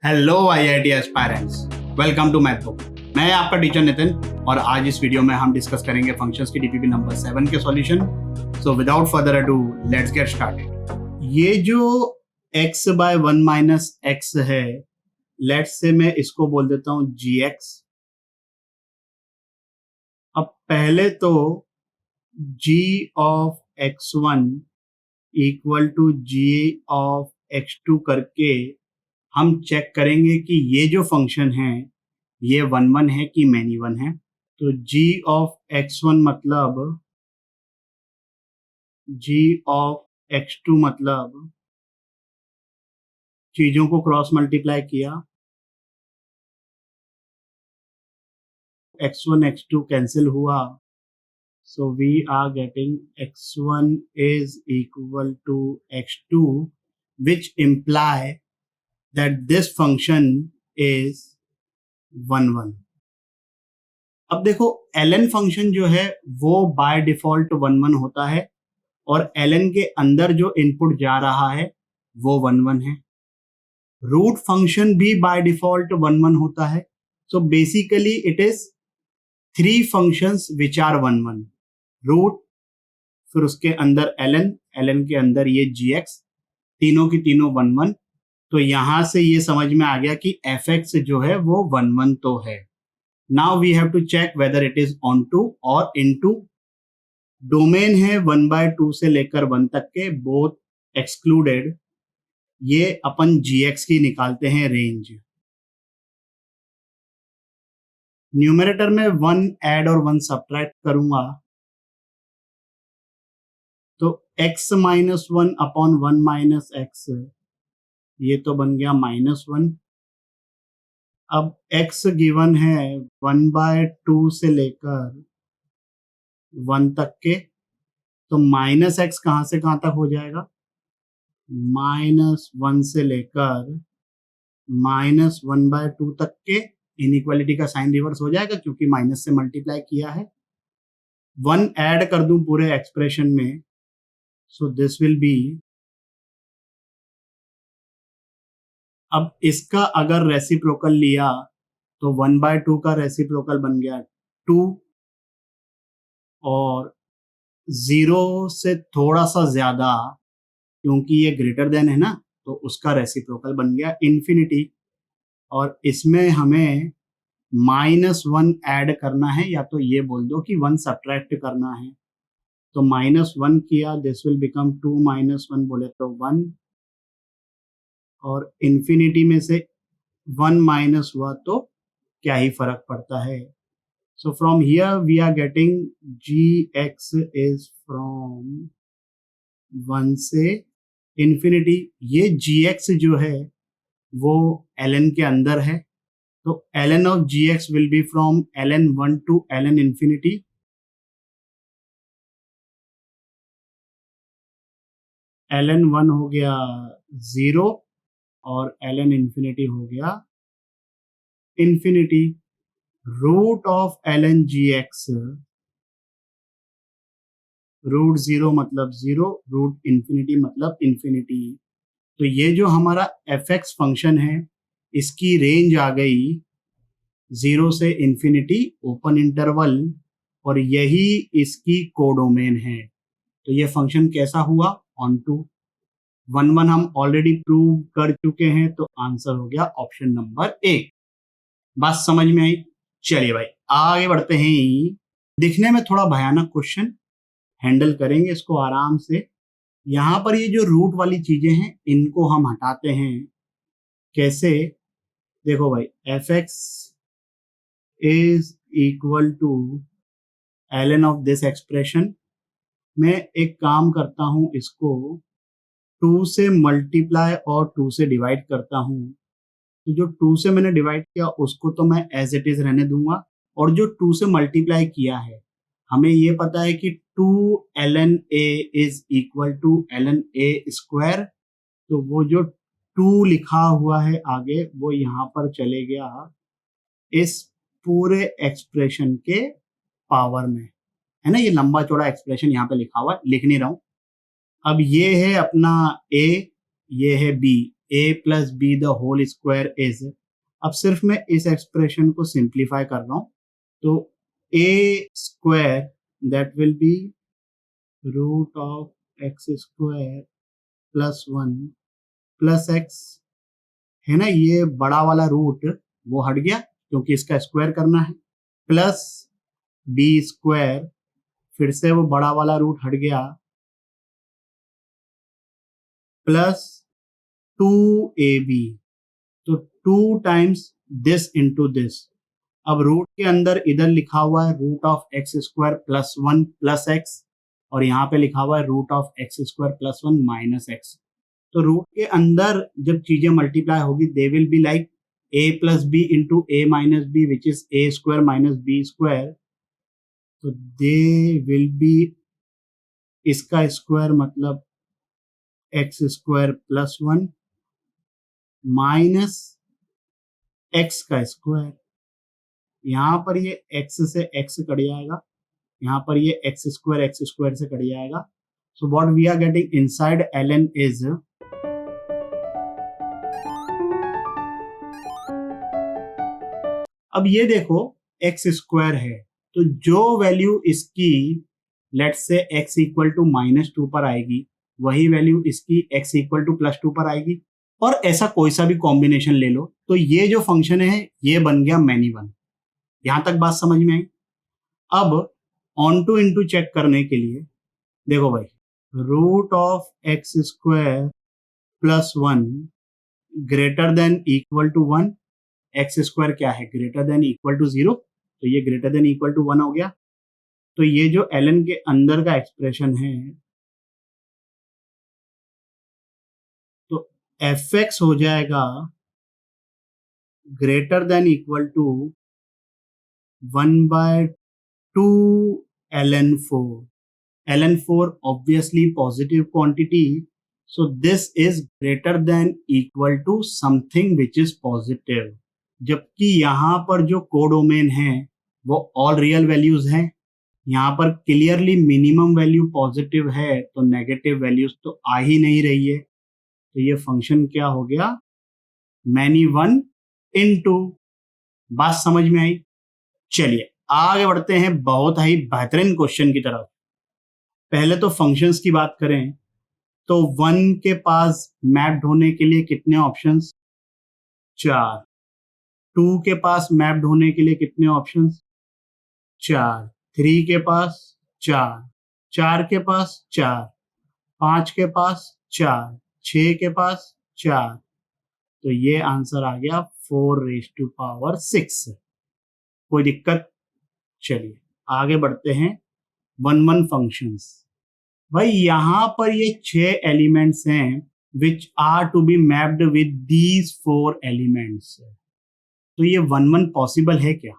Hello IIT aspirants, welcome to math book. मैं आपका teacher Nitin और आज इस वीडियो में हम डिस्कस करेंगे फंक्शंस की डीपीपी नंबर 7 के solution. So without further ado let's get started. ये जो x बाय 1 माइनस एक्स है, लेट्स से मैं इसको बोल देता हूँ gx। अब पहले तो g of x1 equal to g of x2 करके हम चेक करेंगे कि ये जो फंक्शन है ये 1 है कि मैनी 1 है। तो g ऑफ x1 मतलब g ऑफ x2 मतलब चीजों को क्रॉस मल्टीप्लाई किया, x1 x2 कैंसिल हुआ, so we are getting x1 is equal to x2 which imply that this function is 1 अब देखो ln फंक्शन जो है वो बाय डिफॉल्ट 1 होता है और ln के अंदर जो इनपुट जा रहा है वो 1 है। रूट फंक्शन भी बाय डिफॉल्ट 1 होता है। So basically it is 3 functions which are 1 root, फिर उसके अंदर ln के अंदर ये gx, तीनों की तीनों 1 तो यहां से ये समझ में आ गया कि fx जो है वो 1 तो है। Now we have to check whether it is onto और इनटू। डोमेन है 1/2 से लेकर 1 तक के, बोथ एक्सक्लूडेड। ये अपन gx की निकालते हैं रेंज। न्यूमरेटर में 1 ऐड और 1 सब्ट्रैक्ट करूंगा तो x minus 1 upon 1 minus x, ये तो बन गया -1। अब x गिवन है 1/2 से लेकर 1 तक के, तो माइनस एक्स कहां से कहां तक हो जाएगा, -1 से लेकर -1/2 तक के। इनइक्वालिटी का साइन रिवर्स हो जाएगा क्योंकि माइनस से मल्टीप्लाई किया है। 1 ऐड कर दूं पूरे एक्सप्रेशन में, सो दिस विल बी, अब इसका अगर रेसिप्रोकल लिया तो 1/2 का रेसिप्रोकल बन गया 2 और 0 से थोड़ा सा ज्यादा क्योंकि ये ग्रेटर देन है ना, तो उसका रेसिप्रोकल बन गया इन्फिनिटी। और इसमें हमें -1 ऐड करना है, या तो ये बोल दो कि 1 सब्ट्रैक्ट करना है। तो -1 किया, दिस विल बिकम 2 -1 बोले तो 1, और इन्फिनिटी में से 1 माइनस हुआ तो क्या ही फर्क पड़ता है। So from here we are getting gx is from 1 से इन्फिनिटी। ये gx जो है वो ln के अंदर है, तो ln of gx will be from ln 1 to ln infinity। ln 1 हो गया 0 और ln infinity हो गया infinity। Root of ln gx, root 0 मतलब 0, रूट इन्फिनिटी मतलब इन्फिनिटी। तो ये जो हमारा fx फंक्शन है इसकी रेंज आ गई 0 से इन्फिनिटी ओपन इंटरवल, और यही इसकी कोडोमेन है। तो ये फंक्शन कैसा हुआ, ऑन टू। 1 हम ऑलरेडी प्रूव कर चुके हैं, तो आंसर हो गया ऑप्शन नंबर ए। बात समझ में आई? चलिए भाई आगे बढ़ते हैं। दिखने में थोड़ा भयानक क्वेश्चन, हैंडल करेंगे इसको आराम से। यहां पर ये जो रूट वाली चीजें हैं इनको हम हटाते हैं। कैसे, देखो भाई, fx is equal to ln of this expression. मैं एक काम करता हूं, इसको 2 से मल्टीप्लाई और 2 से डिवाइड करता हूं। तो जो 2 से मैंने डिवाइड किया उसको तो मैं एज इट इज रहने दूंगा, और जो 2 से मल्टीप्लाई किया है हमें ये पता है कि 2 ln a is equal to ln a square. तो वो जो 2 लिखा हुआ है आगे वो यहाँ पर चले गया इस पूरे एक्सप्रेशन के पावर में, है ना। ये लंबा चौड़ा एक्सप्रेशन यहाँ पे लिखा हुआ है, लिख नहीं रहा हूं। अब ये है अपना a, ये है b, A plus B the whole square is, अब सिर्फ मैं इस एक्सप्रेशन को सिंप्लीफाई कर रहा हूं, तो A square that will be root of X square plus one plus X, है ना, ये बड़ा वाला रूट वो हट गया क्योंकि इसका स्क्वायर करना है, प्लस बी स्क्वायर, फिर से वो बड़ा वाला रूट हट गया, प्लस 2ab, तो 2 टाइम्स दिस इंटू दिस। अब रूट के अंदर इधर लिखा हुआ है root of X square plus one plus X, और यहाँ पे लिखा हुआ है root of X square plus one minus X. तो रूट के अंदर जब चीजें मल्टीप्लाई होगी they will be like A plus B into A minus B which is A square minus B square, तो दे विल बी, इसका square मतलब x square plus one minus x का स्क्वायर, यहाँ पर ये x से x cut जाएगा, यहाँ पर ये एक्स स्क्वायर से कट जाएगा। So what we are getting inside ln is, अब ये देखो एक्स स्क्वायर है, तो जो वैल्यू इसकी let's say x equal to -2 पर आएगी वही वैल्यू इसकी x इक्वल टू +2 पर आएगी, और ऐसा कोई सा भी कॉम्बिनेशन ले लो, तो ये जो फंक्शन है ये बन गया मैनी वन। यहां तक बात समझ में आई। अब ऑन टू इनटू चेक करने के लिए देखो भाई, root of X square plus one greater than equal to one, X square क्या है, ग्रेटर देन इक्वल टू 0, तो ये ग्रेटर देन इक्वल टू 1 हो गया। तो ये जो ln के अंदर का एक्सप्रेशन है, तो fx हो जाएगा greater than equal to 1/2 ln4, ln4 obviously positive quantity, so this is greater than equal to something which is positive, जबकि यहाँ पर जो कोडोमेन है वो ऑल रियल वैल्यूज हैं, यहाँ पर क्लियरली मिनिमम वैल्यू पॉजिटिव है, तो नेगेटिव वैल्यूज तो आ ही नहीं रही है, तो ये फंक्शन क्या हो गया, मैनी वन इनटू। बात समझ में आई। चलिए आगे बढ़ते हैं बहुत ही बेहतरीन क्वेश्चन की तरफ। पहले तो फंक्शंस की बात करें तो 1 के पास मैप्ड होने के लिए कितने ऑप्शंस, 4, 2 के पास मैप्ड होने के लिए कितने ऑप्शंस, 4, 3 के पास 4, 4 के पास 4, 5 के पास 4, 6 के पास 4, तो ये आंसर आ गया 4⁶। कोई दिक्कत। चलिए आगे बढ़ते हैं। 1 फंक्शंस, भाई यहां पर ये 6 एलिमेंट्स हैं which are to be mapped with these 4 elements, तो ये 1 पॉसिबल है क्या,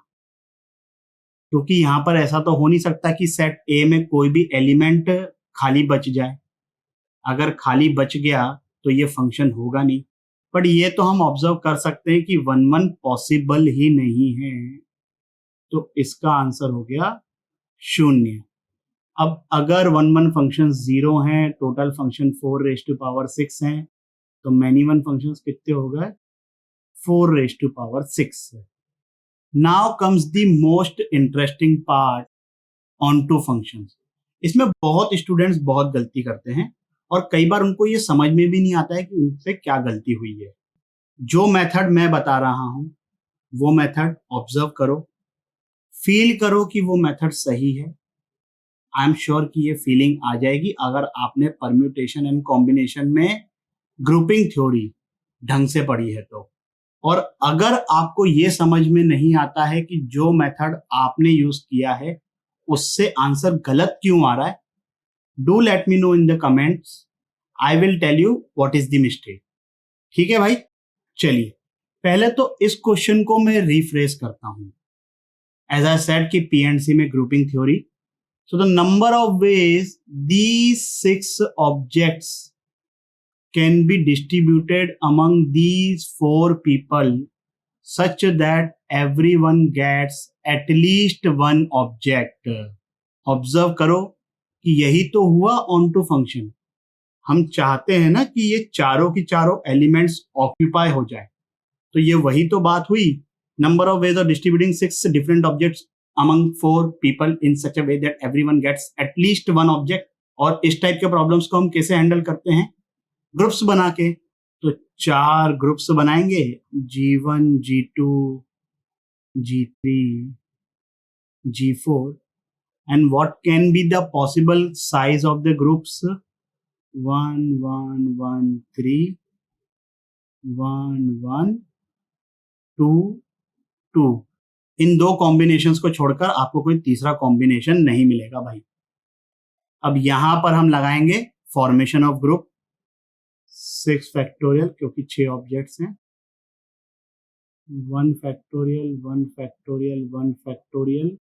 क्योंकि यहां पर ऐसा तो हो नहीं सकता कि सेट ए में कोई भी एलिमेंट खाली बच जाए, अगर खाली बच गया तो ये फंक्शन होगा नहीं, बट ये तो हम ऑब्जर्व कर सकते हैं कि 1 पॉसिबल ही नहीं है, तो इसका आंसर हो गया 0। अब अगर 1 फंक्शन 0 हैं, टोटल फंक्शन 4⁶ हैं, तो मैनी वन फंक्शन कितने हो गए, 4⁶। Now comes the most interesting part onto functions. इसमें बहुत स्टूडेंट्स बहुत गलती करते हैं और कई बार उनको ये समझ में भी नहीं आता है कि उनसे क्या गलती हुई है। जो मेथड मैं बता रहा हूं वो मेथड ऑब्जर्व करो, फील करो कि वो मेथड सही है। आई एम श्योर कि ये फीलिंग आ जाएगी अगर आपने परम्यूटेशन एंड कॉम्बिनेशन में ग्रुपिंग थ्योरी ढंग से पढ़ी है तो। और अगर आपको ये समझ में नहीं आता है कि जो मेथड आपने यूज किया है उससे आंसर गलत क्यों आ रहा है, do let me know in the comments, I will tell you what is the mistake. ठीक है भाई। चलिए पहले तो इस क्वेश्चन को मैं रिफ्रेश करता हूं। एज आई सेड कि पीएनसी में grouping theory, so the number of ways these 6 objects can be distributed among these 4 people such that everyone gets at least 1 object। Observe करो कि यही तो हुआ ऑन टू फंक्शन। हम चाहते हैं ना कि ये चारों की चारों एलिमेंट्स ऑक्यूपाई हो जाए, तो ये वही तो बात हुई, number of ways of distributing 6 different objects among 4 people in such a way that everyone gets at least 1 object. और इस टाइप के प्रॉब्लम्स को हम कैसे हैंडल करते हैं? ग्रुप्स बना के। तो 4 ग्रुप्स बनाएंगे, G1, G2, G3, G4, and what can be the possible size of the groups? 1 1 1 3 1 1 2 2। In 2 combinations को छोड़कर आपको कोई तीसरा कॉम्बिनेशन नहीं मिलेगा भाई। अब यहां पर हम लगाएंगे फॉर्मेशन ऑफ ग्रुप 6 फैक्टोरियल, क्योंकि 6 ऑब्जेक्ट्स हैं, 1 factorial 1 factorial 1 factorial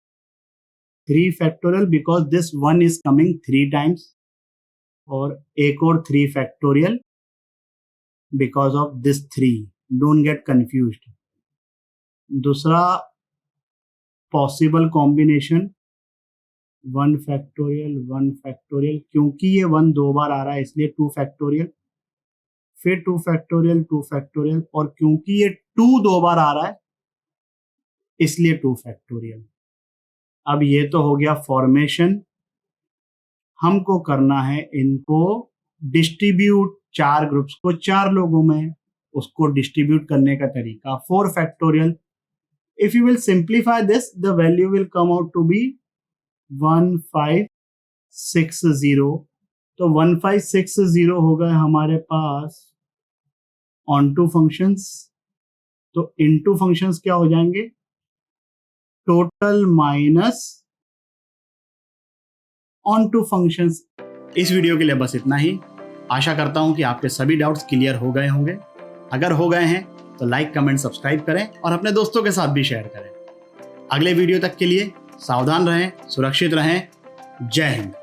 3 factorial because this 1 is coming 3 times, और एक और 3 factorial because of this 3। Don't get confused. दूसरा पॉसिबल कॉम्बिनेशन 1 फैक्टोरियल 1 फैक्टोरियल, क्योंकि ये 1 2 बार आ रहा है इसलिए 2 फैक्टोरियल, फिर 2 फैक्टोरियल 2 फैक्टोरियल, और क्योंकि ये 2 2 बार आ रहा है इसलिए 2 फैक्टोरियल। अब ये तो हो गया फॉर्मेशन। हमको करना है इनको डिस्ट्रीब्यूट, 4 ग्रुप्स को 4 लोगों में, उसको डिस्ट्रीब्यूट करने का तरीका 4 factorial. If you will simplify this, the value will come out to be 1560। तो 1560 हो गए हमारे पास ऑन टू फंक्शंस। तो इनटू फंक्शंस क्या हो जाएंगे? Total minus onto functions. इस वीडियो के लिए बस इतना ही। आशा करता हूं कि आपके सभी डाउट्स क्लियर हो गए होंगे। अगर हो गए हैं तो लाइक कमेंट सब्सक्राइब करें और अपने दोस्तों के साथ भी शेयर करें। अगले वीडियो तक के लिए सावधान रहें, सुरक्षित रहें। जय हिंद।